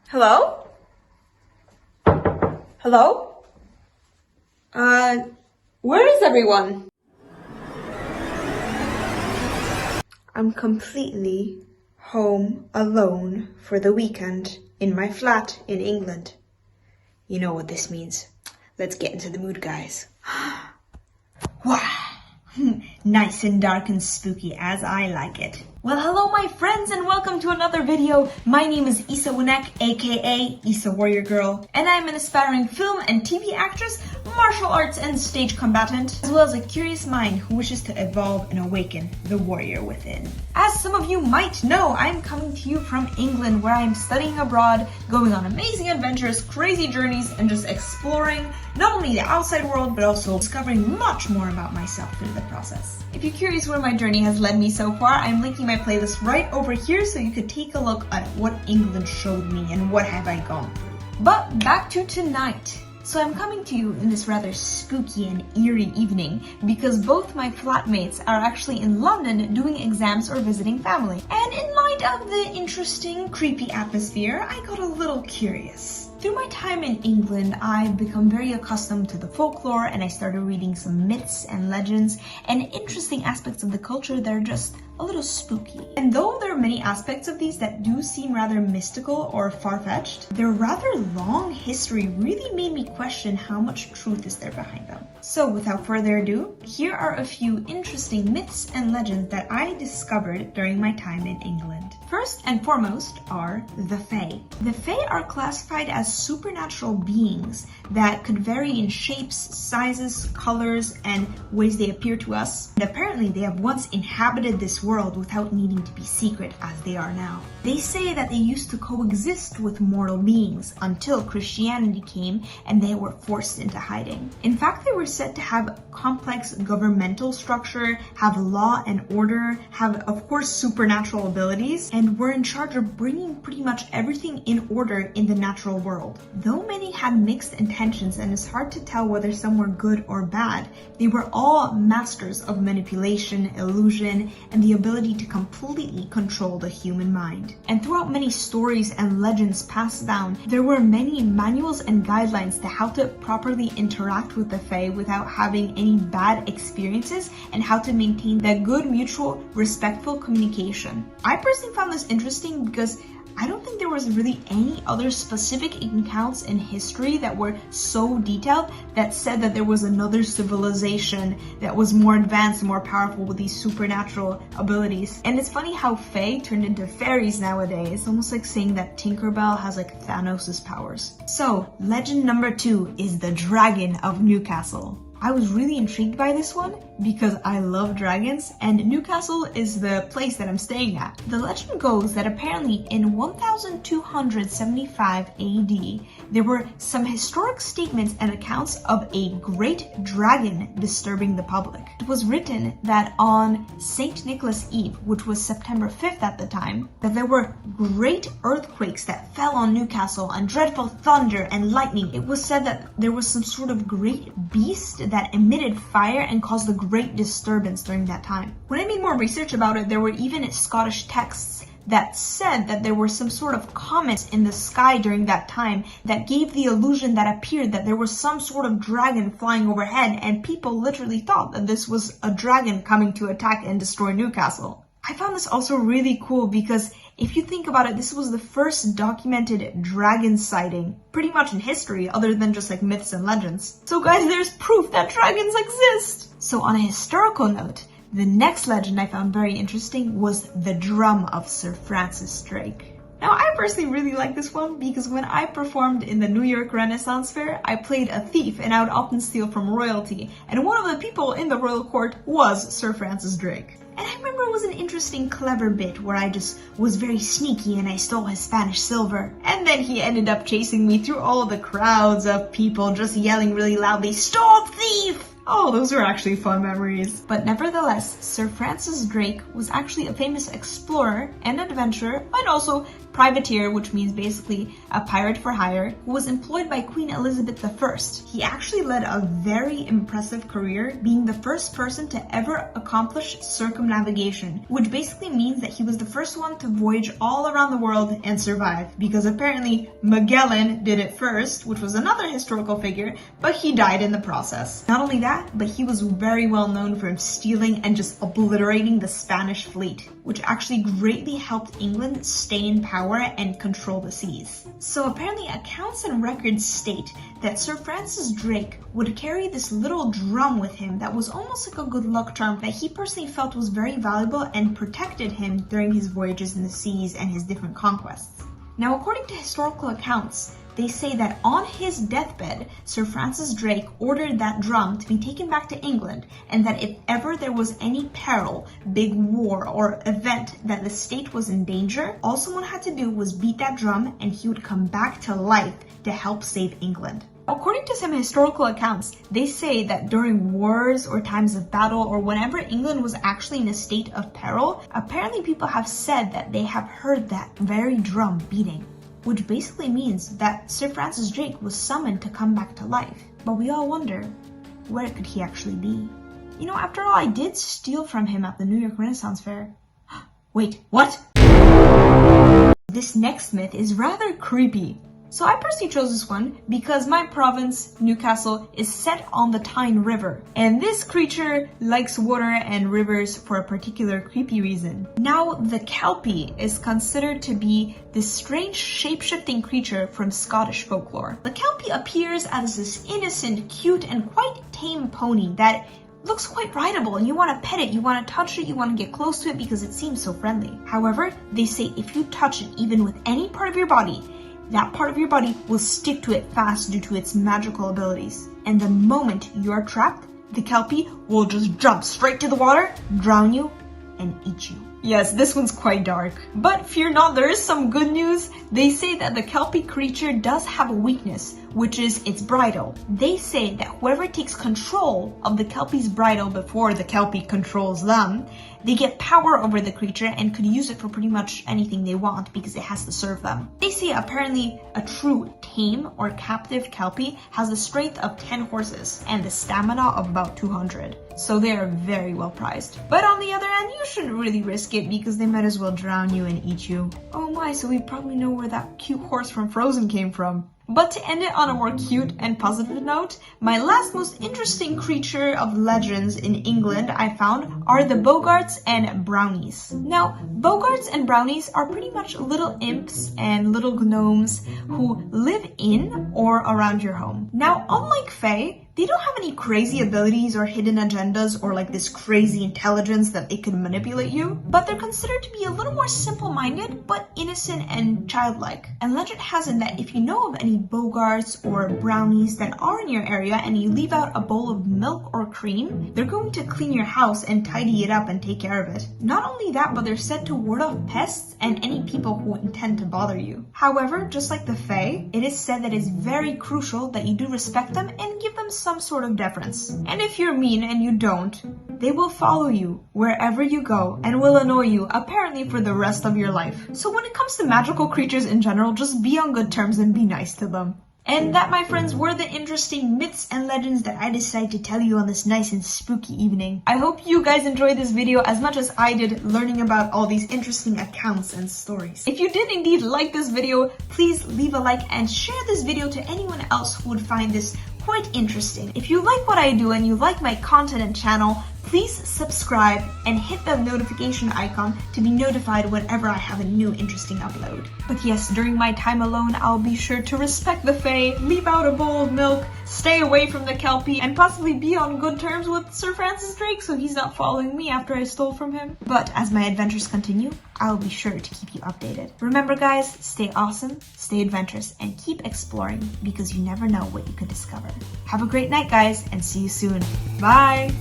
Hello? Hello? Where is everyone? I'm completely home alone for the weekend in my flat in England. You know what this means. Let's get into the mood, guys. Wow. Nice and dark and spooky as I like it. Well, hello my friends and welcome to another video. My name is Isa Winek, aka Isa Warrior Girl, and I'm an aspiring film and TV actress, martial arts and stage combatant, as well as a curious mind who wishes to evolve and awaken the warrior within. As some of you might know, I'm coming to you from England where I'm studying abroad, going on amazing adventures, crazy journeys, and just exploring not only the outside world, but also discovering much more about myself through the process. If you're curious where my journey has led me so far, I'm linking my playlist right over here so you could take a look at what England showed me and what have I gone through. But back to tonight. So I'm coming to you in this rather spooky and eerie evening because both my flatmates are actually in London doing exams or visiting family. And in light of the interesting, creepy atmosphere, I got a little curious. Through my time in England, I've become very accustomed to the folklore and I started reading some myths and legends and interesting aspects of the culture that are just a little spooky. And though there are many aspects of these that do seem rather mystical or far-fetched, their rather long history really made me question how much truth is there behind them. So without further ado, here are a few interesting myths and legends that I discovered during my time in England. First and foremost are the Fae. The Fae are classified as supernatural beings that could vary in shapes, sizes, colors, and ways they appear to us. And apparently they have once inhabited this world without needing to be secret as they are now. They say that they used to coexist with mortal beings until Christianity came and they were forced into hiding. In fact, they were said to have complex governmental structure, have law and order, have of course supernatural abilities, and were in charge of bringing pretty much everything in order in the natural world. Though many had mixed intentions and it's hard to tell whether some were good or bad, they were all masters of manipulation, illusion, and the ability to completely control the human mind. And throughout many stories and legends passed down, there were many manuals and guidelines to how to properly interact with the Fae without having any bad experiences and how to maintain that good, mutual, respectful communication. I personally found this interesting because I don't think there was really any other specific accounts in history that were so detailed that said that there was another civilization that was more advanced and more powerful with these supernatural abilities. And it's funny how Fae turned into fairies nowadays. It's almost like saying that Tinkerbell has like Thanos' powers. So, legend number 2 is the Dragon of Newcastle. I was really intrigued by this one because I love dragons and Newcastle is the place that I'm staying at. The legend goes that apparently in 1275 AD, there were some historic statements and accounts of a great dragon disturbing the public. It was written that on St. Nicholas Eve, which was September 5th at the time, that there were great earthquakes that fell on Newcastle and dreadful thunder and lightning. It was said that there was some sort of great beast that emitted fire and caused a great disturbance during that time. When I made more research about it, there were even Scottish texts that said that there were some sort of comets in the sky during that time that gave the illusion that appeared that there was some sort of dragon flying overhead, and people literally thought that this was a dragon coming to attack and destroy Newcastle. I found this also really cool because if you think about it, this was the first documented dragon sighting pretty much in history other than just like myths and legends. So guys, there's proof that dragons exist! So on a historical note, the next legend I found very interesting was the Drum of Sir Francis Drake. Now, I personally really like this one because when I performed in the New York Renaissance Fair, I played a thief and I would often steal from royalty. And one of the people in the royal court was Sir Francis Drake. And I remember it was an interesting, clever bit where I just was very sneaky and I stole his Spanish silver. And then he ended up chasing me through all the crowds of people just yelling really loudly, "Stop, thief!" Oh, those were actually fun memories. But nevertheless, Sir Francis Drake was actually a famous explorer and adventurer, and also privateer, which means basically a pirate for hire, who was employed by Queen Elizabeth I. He actually led a very impressive career, being the first person to ever accomplish circumnavigation, which basically means that he was the first one to voyage all around the world and survive, because apparently Magellan did it first, which was another historical figure, but he died in the process. Not only that, but he was very well known for stealing and just obliterating the Spanish fleet, which actually greatly helped England stay in power and control the seas. So apparently accounts and records state that Sir Francis Drake would carry this little drum with him that was almost like a good luck charm that he personally felt was very valuable and protected him during his voyages in the seas and his different conquests. Now, according to historical accounts, they say that on his deathbed, Sir Francis Drake ordered that drum to be taken back to England, and that if ever there was any peril, big war, or event that the state was in danger, all someone had to do was beat that drum and he would come back to life to help save England. According to some historical accounts, they say that during wars or times of battle or whenever England was actually in a state of peril, apparently people have said that they have heard that very drum beating, which basically means that Sir Francis Drake was summoned to come back to life. But we all wonder, where could he actually be? You know, after all, I did steal from him at the New York Renaissance Fair. Wait, what? This next myth is rather creepy. So I personally chose this one because my province, Newcastle, is set on the Tyne River. And this creature likes water and rivers for a particular creepy reason. Now, the Kelpie is considered to be this strange shape-shifting creature from Scottish folklore. The Kelpie appears as this innocent, cute, and quite tame pony that looks quite rideable, and you want to pet it, you want to touch it, you want to get close to it because it seems so friendly. However, they say if you touch it even with any part of your body, that part of your body will stick to it fast due to its magical abilities. And the moment you're trapped, the Kelpie will just jump straight to the water, drown you, and eat you. Yes, this one's quite dark. But fear not, there is some good news. They say that the Kelpie creature does have a weakness, which is its bridle. They say that whoever takes control of the Kelpie's bridle before the Kelpie controls them, they get power over the creature and could use it for pretty much anything they want because it has to serve them. They say apparently a true tame or captive Kelpie has the strength of 10 horses and the stamina of about 200. So they are very well prized. But on the other hand, you shouldn't really risk it because they might as well drown you and eat you. Oh my, so we probably know where that cute horse from Frozen came from. But to end it on a more cute and positive note, my last most interesting creature of legends in England I found are the Bogarts and Brownies. Now, Bogarts and Brownies are pretty much little imps and little gnomes who live in or around your home. Now, unlike Fae, they don't have any crazy abilities or hidden agendas or like this crazy intelligence that they can manipulate you, but they're considered to be a little more simple-minded but innocent and childlike. And legend has it that if you know of any Bogarts or Brownies that are in your area and you leave out a bowl of milk or cream, they're going to clean your house and tidy it up and take care of it. Not only that, but they're said to ward off pests and any people who intend to bother you. However, just like the Fae, it is said that it's very crucial that you do respect them and give them some sort of deference. And if you're mean and you don't, they will follow you wherever you go and will annoy you apparently for the rest of your life. So when it comes to magical creatures in general, just be on good terms and be nice to them. And that, my friends, were the interesting myths and legends that I decided to tell you on this nice and spooky evening. I hope you guys enjoyed this video as much as I did learning about all these interesting accounts and stories. If you did indeed like this video, please leave a like and share this video to anyone else who would find this quite interesting. If you like what I do and you like my content and channel, please subscribe and hit the notification icon to be notified whenever I have a new interesting upload. But yes, during my time alone, I'll be sure to respect the Fae, leave out a bowl of milk, stay away from the Kelpie, and possibly be on good terms with Sir Francis Drake so he's not following me after I stole from him. But as my adventures continue, I'll be sure to keep you updated. Remember guys, stay awesome, stay adventurous, and keep exploring because you never know what you could discover. Have a great night guys, and see you soon. Bye!